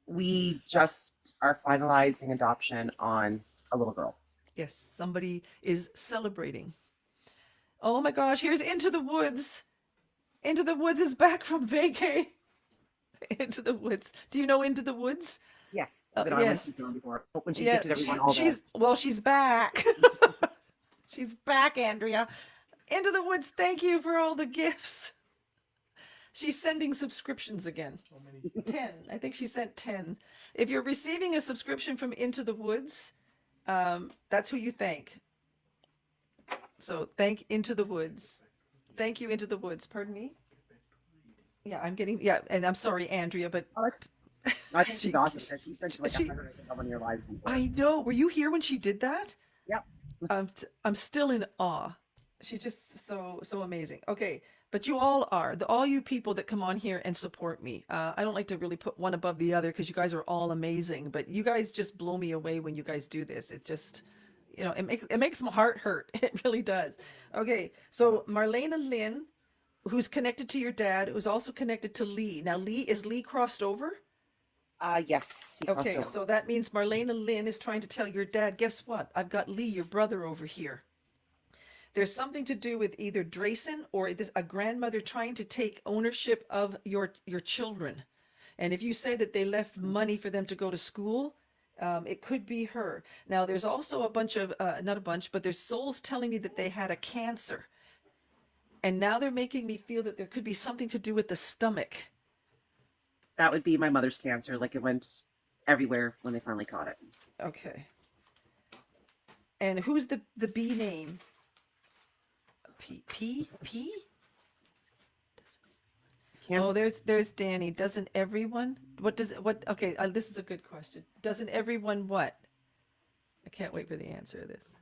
We just are finalizing adoption on a little girl. Yes, somebody is celebrating. Oh my gosh, here's Into the Woods. Into the Woods is back from vacay. Into the Woods. Do you know Into the Woods? Yes. Oh, I've been on when yes. she's gone before. When she Yeah, gifted everyone all she's back. She's back, Andrea. Into the Woods, thank you for all the gifts. She's sending subscriptions again. 10. I think she sent 10. If you're receiving a subscription from Into the Woods, that's who you thank. So thank Into the Woods. Thank you, Into the Woods. Pardon me? Yeah, I'm getting, yeah, and I'm sorry, Andrea, but Oh, I think she's awesome because she's been to like She- 100 of your lives before. I know. Were you here when she did that? Yep. I'm still in awe. She's just so amazing. Okay, but you all are all you people that come on here and support me. I don't like to really put one above the other because you guys are all amazing, but you guys just blow me away when you guys do this. It just, it makes my heart hurt. It really does. Okay, so Marlena Lynn, who's connected to your dad, who's also connected to Lee. Now is Lee crossed over? Yes. he crossed Okay, over. so that means Marlena Lynn is trying to tell your dad, guess what? I've got Lee, your brother, over here. There's something to do with either Drayson or a grandmother trying to take ownership of your children. And if you say that they left money for them to go to school, it could be her. Now, there's also a bunch of, not a bunch, but there's souls telling me that they had a cancer. And now they're making me feel that there could be something to do with the stomach. That would be my mother's cancer. Like it went everywhere when they finally caught it. Okay. And who's the B name? P? Can't, Oh, there's Danny. Doesn't everyone? Okay, this is a good question. Doesn't everyone what? I can't wait for the answer to this.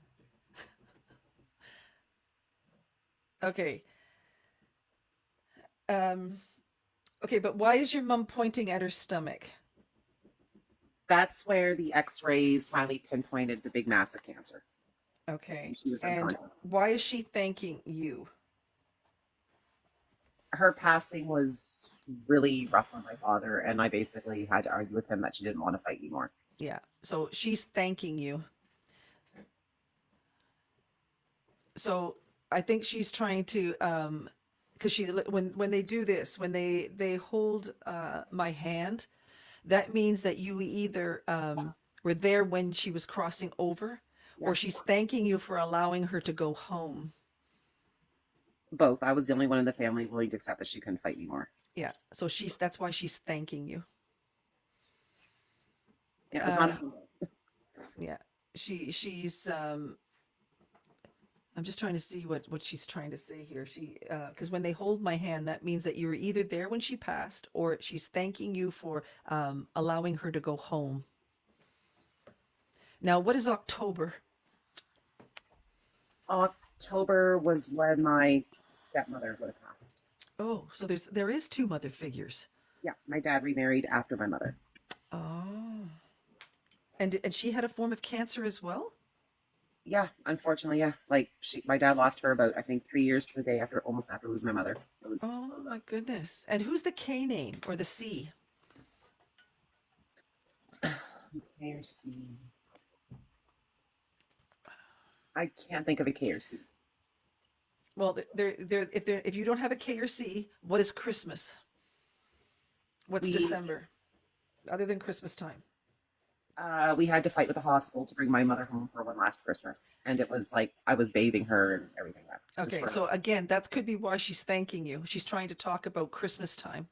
Okay. Okay, but why is your mom pointing at her stomach? That's where the x-rays finally pinpointed the big massive cancer. Okay. She was And unconscious. why is she thanking you? Her passing was really rough on my father, and I basically had to argue with him that she didn't want to fight anymore. Yeah. So she's thanking you. So I think she's trying to, because when they do this, when they hold my hand, that means that you either were there when she was crossing over, Yeah. or she's thanking you for allowing her to go home. Both. I was the only one in the family willing to accept that she couldn't fight anymore. Yeah. So that's why she's thanking you. Yeah, it was not. Yeah. She's I'm just trying to see what she's trying to say here. Because when they hold my hand, that means that you were either there when she passed, or she's thanking you for allowing her to go home. Now, what is October? October was when my stepmother would have passed. Oh, so there is two mother figures. Yeah, my dad remarried after my mother. Oh, and she had a form of cancer as well. Yeah, unfortunately, yeah. Like my dad lost her about I think 3 years to the day after almost after losing my mother. It was. Oh my goodness! And who's the K name or the C? K or C. I can't think of a K or C. Well, if you don't have a K or C, what is Christmas? What's December, other than Christmas time? We had to fight with the hospital to bring my mother home for one last Christmas, and it was like I was bathing her and everything. Okay, so again, that could be why she's thanking you. She's trying to talk about Christmas time.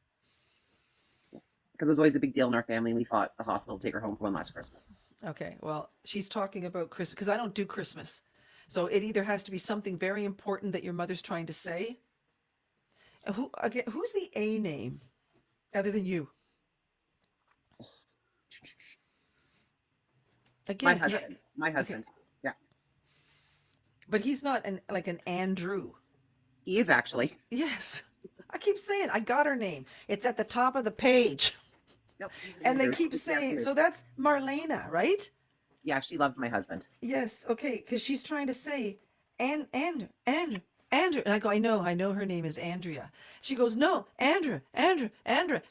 Because it was always a big deal in our family. We fought the hospital to take her home for one last Christmas. Okay, well, she's talking about Christmas because I don't do Christmas. So it either has to be something very important that your mother's trying to say. Who's the A name other than you? Again, My husband. Okay. Yeah. But he's not like an Andrew. He is actually. Yes. I keep saying I got her name. It's at the top of the page. Nope, and they keep saying, so that's Marlena, right? Yeah, she loved my husband. Yes, okay, because she's trying to say, Andrew. And I go, I know her name is Andrea. She goes, no, Andrew. And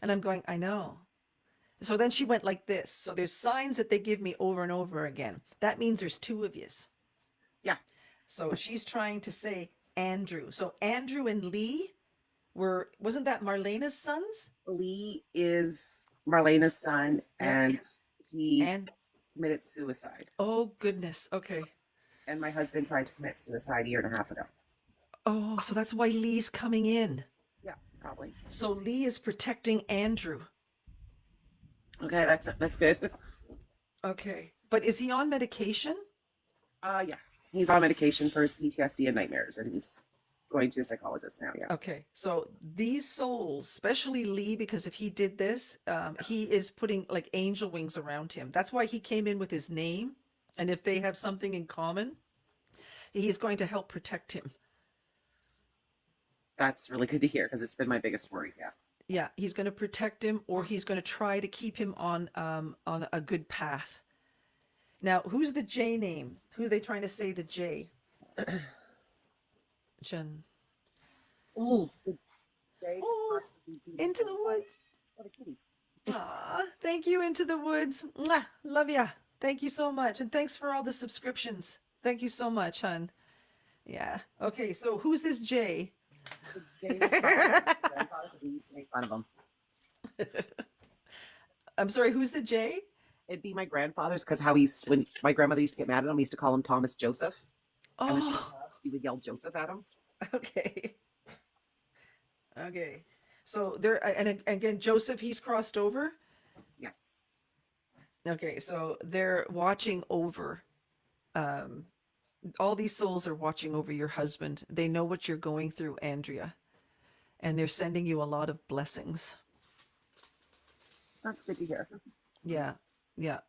I'm going, I know. So then she went like this. So there's signs that they give me over and over again. That means there's two of yous. Yeah. So she's trying to say Andrew. So Andrew and Lee wasn't that Marlena's sons? Lee is Marlena's son, and he committed suicide. Oh, goodness. Okay. And my husband tried to commit suicide a year and a half ago. Oh, so that's why Lee's coming in. Yeah, probably. So Lee is protecting Andrew. Okay, that's good. Okay. But is he on medication? Yeah. He's on medication for his PTSD and nightmares, and he's going to a psychologist now, yeah. Okay. So these souls, especially Lee, because if he did this, he is putting like angel wings around him. That's why he came in with his name. And if they have something in common, he's going to help protect him. That's really good to hear because it's been my biggest worry, yeah. Yeah, he's going to protect him, or he's going to try to keep him on a good path. Now, who's the J name? Who are they trying to say the J? Jen. Ooh, the J. Oh, Into the Woods. What a kitty. Aw, thank you, Into the Woods. Mwah, love ya. Thank you so much, and thanks for all the subscriptions. Thank you so much, hon. Yeah. Okay, so who's this J? Make fun of him. I'm sorry, who's the J? It'd be my grandfather's because when my grandmother used to get mad at him, we used to call him Thomas Joseph. And when she would yell Joseph at him. Okay. Okay. So there, and again, Joseph, he's crossed over. Yes. Okay, so they're watching over. All these souls are watching over your husband. They know what you're going through, Andrea, and they're sending you a lot of blessings. That's good to hear. Yeah, yeah,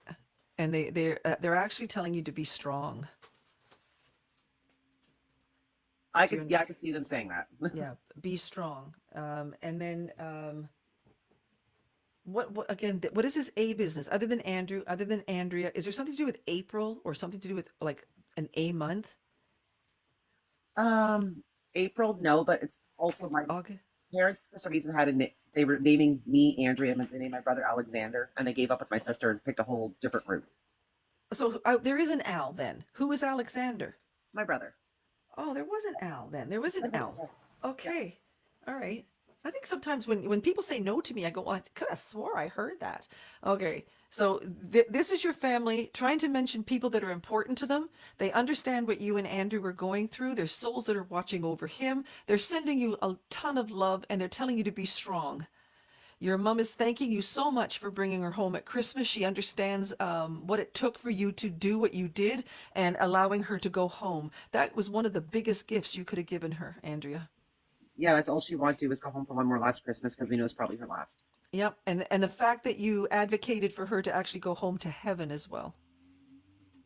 and they're actually telling you to be strong. I could see them saying that. Yeah, be strong. And then what again? What is this A business other than Andrew? Other than Andrea, is there something to do with April or something to do with like an A month? April, no, but it's also my August. parents for some reason they were naming me Andrea and they named my brother Alexander, and they gave up with my sister and picked a whole different route. So there is an Al then. Who is Alexander? My brother. Oh, there was an Al then. There was an Al. Okay. All right. I think sometimes when people say no to me, I go, well, I could have swore I heard that. Okay. So this is your family trying to mention people that are important to them. They understand what you and Andrew are going through. There's souls that are watching over him. They're sending you a ton of love and they're telling you to be strong. Your mom is thanking you so much for bringing her home at Christmas. She understands what it took for you to do what you did and allowing her to go home. That was one of the biggest gifts you could have given her, Andrea. Yeah, that's all she wanted to do was go home for one more last Christmas because we knew it was probably her last. Yep, and the fact that you advocated for her to actually go home to heaven as well.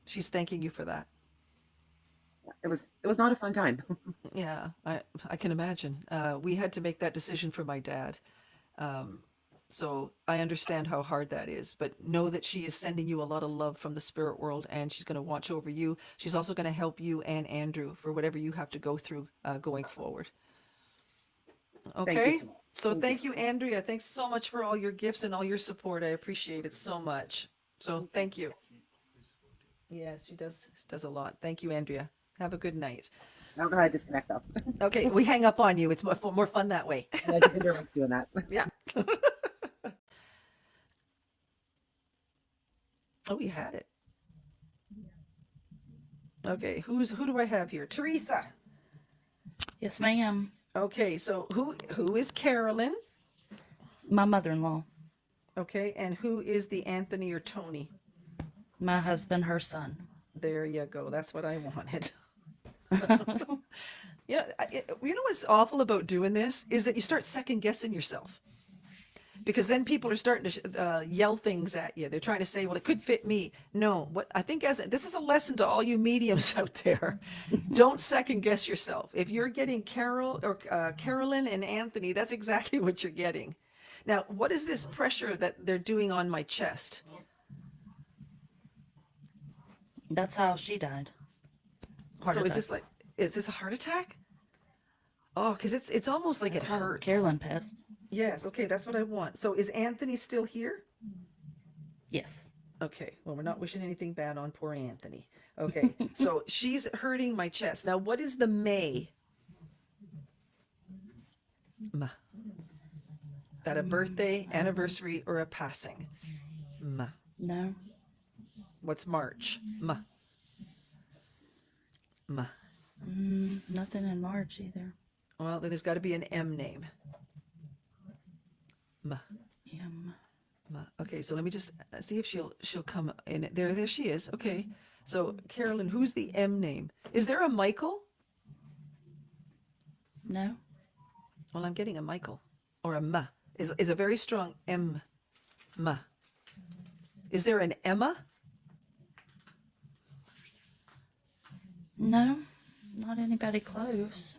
She's thanking you for that. It was not a fun time. Yeah, I can imagine. We had to make that decision for my dad. So I understand how hard that is, but know that she is sending you a lot of love from the spirit world and she's going to watch over you. She's also going to help you and Andrew for whatever you have to go through going forward. Okay. So thank you, Andrea. Thanks so much for all your gifts and all your support. I appreciate it so much. So thank you. Yes, she does a lot. Thank you, Andrea. Have a good night. I don't know how to disconnect though. Okay, we hang up on you. It's more fun that way. Yeah, Tinder likes doing that. Yeah. Oh, we had it. Okay, who do I have here? Teresa. Yes, ma'am. Okay, so who is Carolyn? My mother-in-law. Okay, and who is the Anthony or Tony? My husband, her son. There you go. That's what I wanted. You know what's awful about doing this is that you start second guessing yourself. Because then people are starting to yell things at you. They're trying to say, well, it could fit me. No, what I think this is a lesson to all you mediums out there. Don't second guess yourself. If you're getting Carolyn and Anthony, that's exactly what you're getting. Now, what is this pressure that they're doing on my chest? That's how she died. So is this a heart attack? Oh, because it's almost like it hurts. Carolyn passed. Yes, okay, that's what I want. So is Anthony still here? Yes. Okay, well, we're not wishing anything bad on poor Anthony. Okay, so she's hurting my chest. Now, what is the May? Ma. That a birthday, anniversary, or a passing? Ma. No. What's March? Ma. Ma. Nothing in March either. Well, then there's got to be an M name. Ma. Ma. Okay, so let me just see if she'll come in. There she is. Okay, so Carolyn, who's the M name? Is there a Michael? No. Well, I'm getting a Michael or a Ma. Is a very strong M. Ma. Is there an Emma? No. Not anybody close.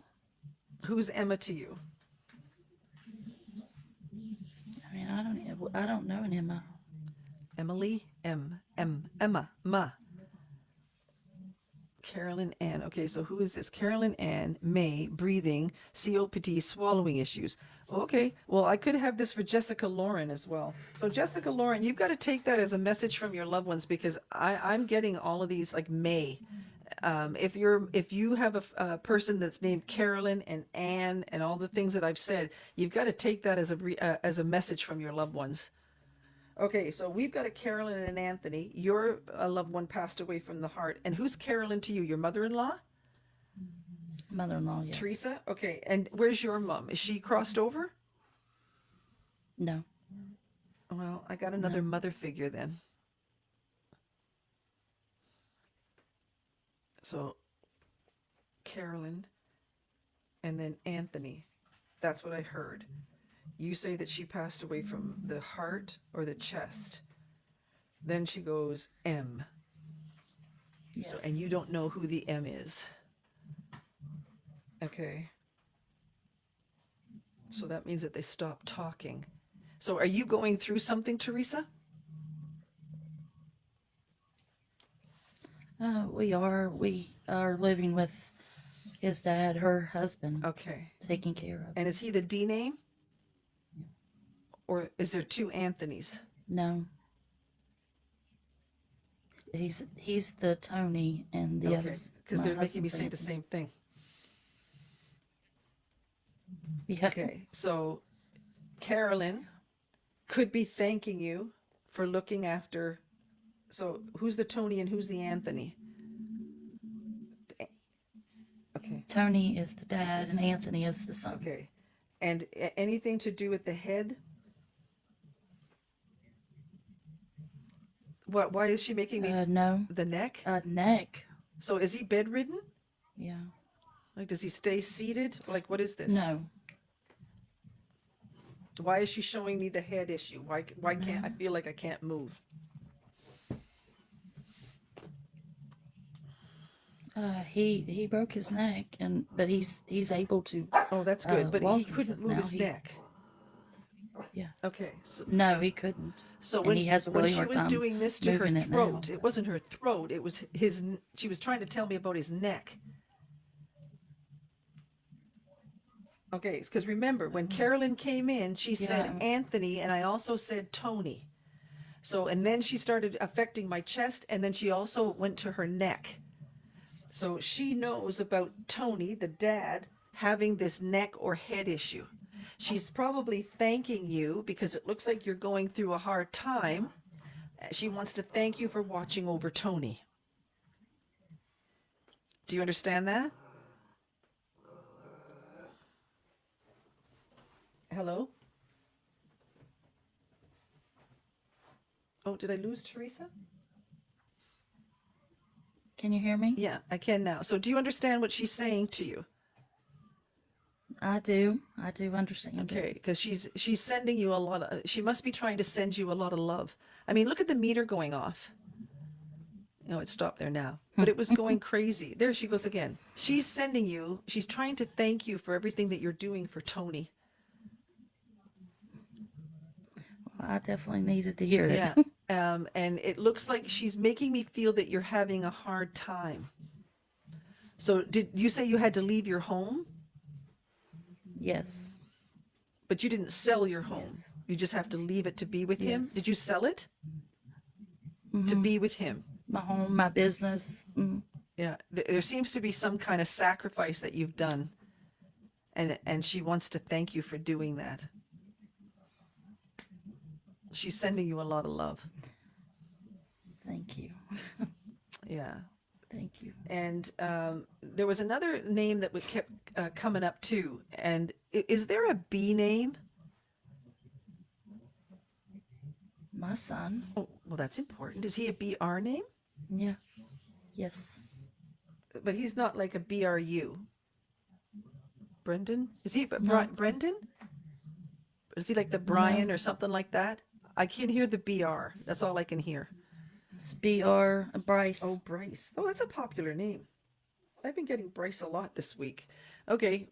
Who's Emma to you? I mean, I don't know an Emma. Emily, Emma, Ma. Carolyn Ann. Okay, so who is this? Carolyn Ann, May, breathing, COPD, swallowing issues. Okay, well, I could have this for Jessica Lauren as well. So Jessica Lauren, you've got to take that as a message from your loved ones because I'm getting all of these like May. If you have a person that's named Carolyn and Ann and all the things that I've said, you've got to take that as a message from your loved ones. Okay, so we've got a Carolyn and an Anthony. Your loved one passed away from the heart. And who's Carolyn to you? Your mother-in-law? Mother-in-law, yes. Teresa? Okay, and where's your mom? Is she crossed over? No. Well, I got another mother figure then. So, Carolyn and then Anthony. That's what I heard. You say that she passed away from the heart or the chest. Then she goes M. Yes. So, and you don't know who the M is. Okay. So that means that they stopped talking. So are you going through something, Teresa? We are living with his dad, her husband. Okay. Taking care of. And is he the D name? Or is there two Anthonys? No. He's the Tony and the other. Okay, because they're making me say the same thing. Yeah. Okay, so Carolyn could be thanking you for looking after. So who's the Tony and who's the Anthony? Okay, Tony is the dad and Anthony is the son. okay. And anything to do with the head? What? Why is she making me No. the neck? Neck. So is he bedridden? Yeah. Like, does he stay seated? Like, what is this? No. Why is she showing me the head issue? Why can't I feel like I can't move? He broke his neck, but he's able to. Oh, that's good. But walk he and couldn't stuff move now. his neck. Yeah. Okay. So, No, he couldn't. so And when, he has a when really she hard was time doing this to her moving it now. throat, it wasn't her throat. It was his. She was trying to tell me about his neck. Okay, because remember, when Carolyn came in, she said Yeah. Anthony, and I also said Tony. So, and then she started affecting my chest, and then she also went to her neck. So she knows about Tony, the dad, having this neck or head issue. She's probably thanking you because it looks like you're going through a hard time. She wants to thank you for watching over Tony. Do you understand that? Hello? Oh, did I lose Teresa? Can you hear me? Yeah, I can now. So do you understand what she's saying to you? I do. I do understand. Okay, It. because she's sending you a lot of, she must be trying to send you a lot of love. I mean, look at the meter going off. No, it stopped there now. But it was going crazy. There she goes again. She's sending you, she's trying to thank you for everything that you're doing for Tony. Well, I definitely needed to hear it. Yeah. And it looks like she's making me feel that you're having a hard time. So did you say you had to leave your home? Yes. But you didn't sell your home. Yes. You just have to leave it to be with him. Yes. Did you sell it? To Mhm. be with him? My home, my business. Yeah. There seems to be some kind of sacrifice that you've done. And she wants to thank you for doing that. She's sending you a lot of love. Thank you. Yeah. Thank you. And there was another name that would kept coming up too. And is there a B name? My son. Oh, well, that's important. Is he a BR name? Yeah. Yes. But he's not like a BRU. Brendan? Is he No. Brendan? Is he like the Brian or something like that? I can hear the BR. That's all I can hear. It's BR Bryce. Oh, Bryce. Oh, that's a popular name. I've been getting Bryce a lot this week. Okay.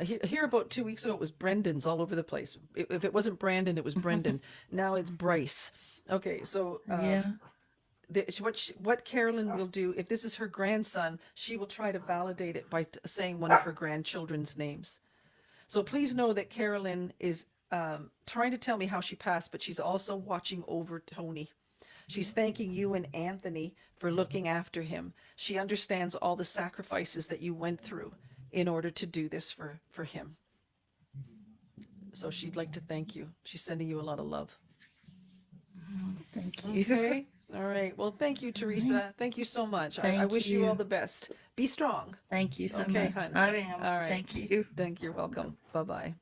Here about 2 weeks ago, it was Brendan's all over the place. If it wasn't Brandon, it was Brendan. Now it's Bryce. Okay, so Yeah. what Carolyn will do, if this is her grandson, she will try to validate it by saying one of her grandchildren's names. So please know that Carolyn is trying to tell me how she passed, but she's also watching over Tony. She's thanking you and Anthony for looking after him. She understands all the sacrifices that you went through in order to do this for him. So she'd like to thank you. She's sending you a lot of love. Thank you. Okay. All right. Well, thank you, Teresa. Thank you so much. I Thank wish you all you. the best. Be strong. Thank you so Okay, much. hon. I am. All right. Thank you. Thank you. You're welcome. Bye-bye.